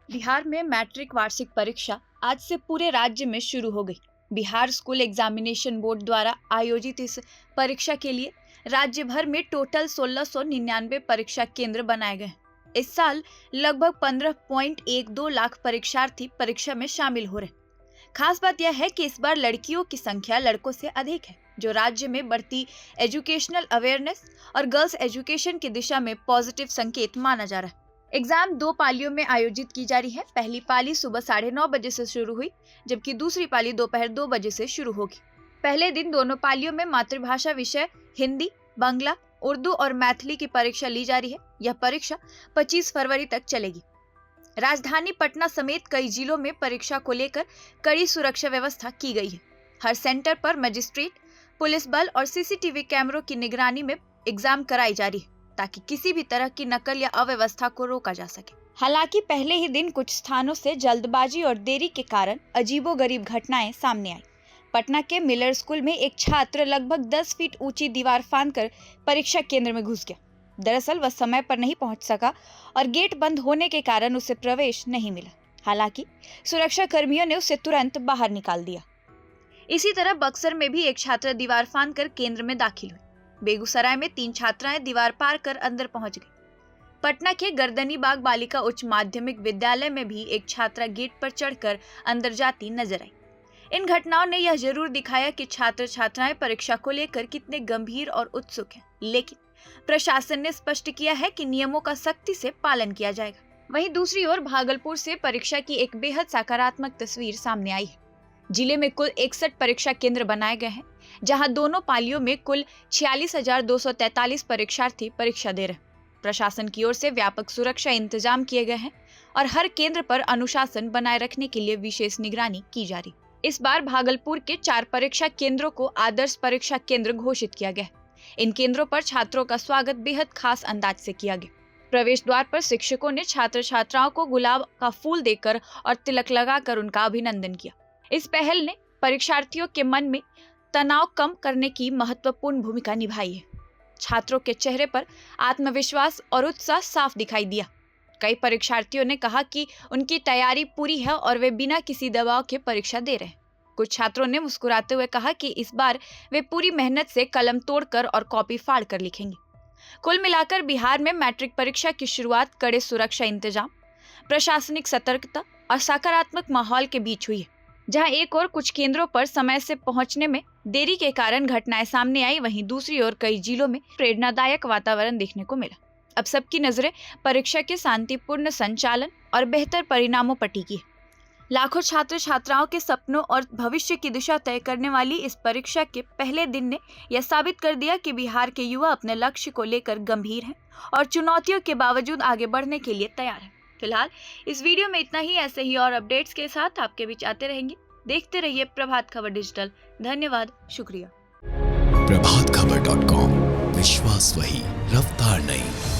बिहार में मैट्रिक वार्षिक परीक्षा आज से पूरे राज्य में शुरू हो गई। बिहार स्कूल एग्जामिनेशन बोर्ड द्वारा आयोजित इस परीक्षा के लिए राज्य भर में टोटल 1699 परीक्षा केंद्र बनाए गए। इस साल लगभग 15.12 लाख परीक्षार्थी परीक्षा में शामिल हो रहे। खास बात यह है कि इस बार लड़कियों की संख्या लड़कों से अधिक है, जो राज्य में बढ़ती एजुकेशनल अवेयरनेस और गर्ल्स एजुकेशन की दिशा में पॉजिटिव संकेत माना जा रहा है। एग्जाम 2 पालियों में आयोजित की जा रही है। पहली पाली सुबह 9:30 बजे से शुरू हुई, जबकि दूसरी पाली दोपहर 2 बजे से शुरू होगी। पहले दिन दोनों पालियों में मातृभाषा विषय हिंदी, बांग्ला, उर्दू और मैथिली की परीक्षा ली जा रही है। यह परीक्षा 25 फरवरी तक चलेगी। राजधानी पटना समेत कई जिलों में परीक्षा को लेकर कड़ी सुरक्षा व्यवस्था की गई है। हर सेंटर पर मजिस्ट्रेट, पुलिस बल और सीसीटीवी कैमरों की निगरानी में एग्जाम कराई जा रही है, ताकि किसी भी तरह की नकल या अव्यवस्था को रोका जा सके। हालांकि पहले ही दिन कुछ स्थानों से जल्दबाजी और देरी के कारण अजीबोगरीब घटनाएं सामने आई। पटना के मिलर स्कूल में एक छात्र लगभग 10 फीट ऊंची दीवार फांदकर परीक्षा केंद्र में घुस गया। दरअसल वह समय पर नहीं पहुंच सका और गेट बंद होने के कारण उसे प्रवेश नहीं मिला। हालांकि सुरक्षा कर्मियों ने उसे तुरंत बाहर निकाल दिया। इसी तरह बक्सर में भी एक छात्रा दीवार फांदकर केंद्र में दाखिल हुई। बेगूसराय में 3 छात्राएं दीवार पार कर अंदर पहुंच गई। पटना के गर्दनी बाग बालिका उच्च माध्यमिक विद्यालय में भी एक छात्रा गेट पर चढ़कर अंदर जाती नजर आई। इन घटनाओं ने यह जरूर दिखाया कि छात्र छात्राएं परीक्षा को लेकर कितने गंभीर और उत्सुक हैं, लेकिन प्रशासन ने स्पष्ट किया है कि नियमों का सख्ती से पालन किया जाएगा। वहीं दूसरी ओर भागलपुर से परीक्षा की एक बेहद सकारात्मक तस्वीर सामने आई है। जिले में कुल 61 परीक्षा केंद्र बनाए गए हैं, जहां दोनों पालियों में कुल 46,243 परीक्षार्थी परीक्षा दे रहे हैं। प्रशासन की ओर से व्यापक सुरक्षा इंतजाम किए गए हैं और हर केंद्र पर अनुशासन बनाए रखने के लिए विशेष निगरानी की जा रही। इस बार भागलपुर के 4 परीक्षा केंद्रों को आदर्श परीक्षा केंद्र घोषित किया गया। इन केंद्रों पर छात्रों का स्वागत बेहद खास अंदाज से किया गया। प्रवेश द्वार पर शिक्षकों ने छात्र छात्राओं को गुलाब का फूल देकर और तिलक लगाकर उनका अभिनंदन किया। इस पहल ने परीक्षार्थियों के मन में तनाव कम करने की महत्वपूर्ण भूमिका निभाई है। छात्रों के चेहरे पर आत्मविश्वास और उत्साह साफ दिखाई दिया। कई परीक्षार्थियों ने कहा कि उनकी तैयारी पूरी है और वे बिना किसी दबाव के परीक्षा दे रहे हैं। कुछ छात्रों ने मुस्कुराते हुए कहा कि इस बार वे पूरी मेहनत से कलम तोड़कर और कॉपी फाड़ कर लिखेंगे। कुल मिलाकर बिहार में मैट्रिक परीक्षा की शुरुआत कड़े सुरक्षा इंतजाम, प्रशासनिक सतर्कता और सकारात्मक माहौल के बीच हुई है। जहां एक और कुछ केंद्रों पर समय से पहुंचने में देरी के कारण घटनाएं सामने आई, वहीं दूसरी ओर कई जिलों में प्रेरणादायक वातावरण देखने को मिला। अब सबकी नजरें परीक्षा के शांतिपूर्ण संचालन और बेहतर परिणामों पर टिकी है। लाखों छात्र छात्राओं के सपनों और भविष्य की दिशा तय करने वाली इस परीक्षा के पहले दिन ने यह साबित कर दिया कि बिहार के युवा अपने लक्ष्य को लेकर गंभीर हैं और चुनौतियों के बावजूद आगे बढ़ने के लिए तैयार हैं। फिलहाल इस वीडियो में इतना ही। ऐसे ही और अपडेट्स के साथ आपके बीच आते रहेंगे। देखते रहिए प्रभात खबर डिजिटल। धन्यवाद, शुक्रिया। प्रभातखबर.com, विश्वास वही, रफ्तार नहीं।